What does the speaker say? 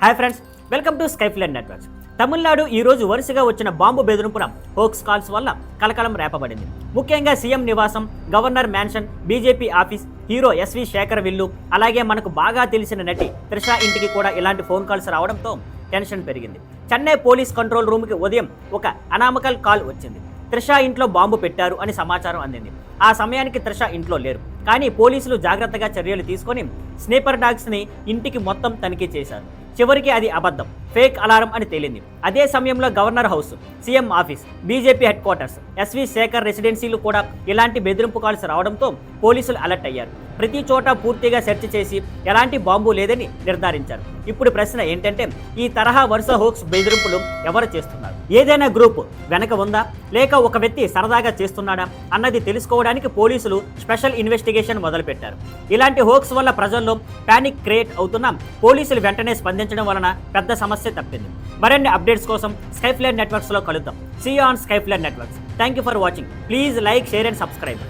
Hi friends, welcome to Skyfline networks. Tamil Nadu ఈ రోజు వరుసగా వచ్చిన బాంబు బెదిరింపున హోక్స్ కాల్స్ వల్ల కలకలం రేపబడింది. ముఖ్యంగా సీఎం నివాసం, governor mansion, BJP office, hero SV Shekhar విల్లు, అలాగే మనకు బాగా తెలిసిన నటి త్రిష ఇంటికి కూడా ఇలాంటి ఫోన్ కాల్స్ రావడంతో టెన్షన్ పెరిగింది. చెన్నై పోలీస్ కంట్రోల్ రూమ్కి ఉదయం ఒక అనామకల్ కాల్ వచ్చింది. త్రిష ఇంట్లో బాంబు పెట్టారు అని సమాచారం అందింది. ఆ సమయానికి త్రిష ఇంట్లో లేరు. కానీ పోలీసులు జాగ్రత్తగా చర్యలు తీసుకొని స్నేపర్ డాగ్స్ని ఇంటికి మొత్తం తనిఖీ చేశారు. చివరికి అది అబద్ధం, ఫేక్ అలారం అని తేలింది. అదే సమయంలో governor house, CM office, BJP headquarters, SV Shekhar రెసిడెన్సీలు కూడా ఇలాంటి బెదిరింపు కాల్స్ రావడంతో పోలీసులు అలర్ట్ అయ్యారు. ప్రతి చోట పూర్తిగా సెర్చ్ చేసి ఎలాంటి బాంబు లేదని నిర్ధారించారు. ఇప్పుడు ప్రశ్న ఏంటంటే, ఈ తరహా వరుస హోక్స్ బెదిరింపులు ఎవరు చేస్తున్నారు? ఏదైనా గ్రూప్ వెనక ఉందా, లేక ఒక వ్యక్తి సరదాగా చేస్తున్నాడా అన్నది తెలుసుకోవడానికి పోలీసులు స్పెషల్ ఇన్వెస్టిగేషన్ మొదలుపెట్టారు. ఇలాంటి హోక్స్ వల్ల ప్రజల్లో పానిక్ క్రియేట్ అవుతున్నా పోలీసులు వెంటనే స్పందించడం వలన పెద్ద సమస్య తప్పింది. మరిన్ని అప్డేట్స్ కోసం స్కైఫ్లైన్ నెట్వర్క్స్లో కలుద్దాం. See you on Skyfline networks. Thank you for watching. Please like, share and subscribe.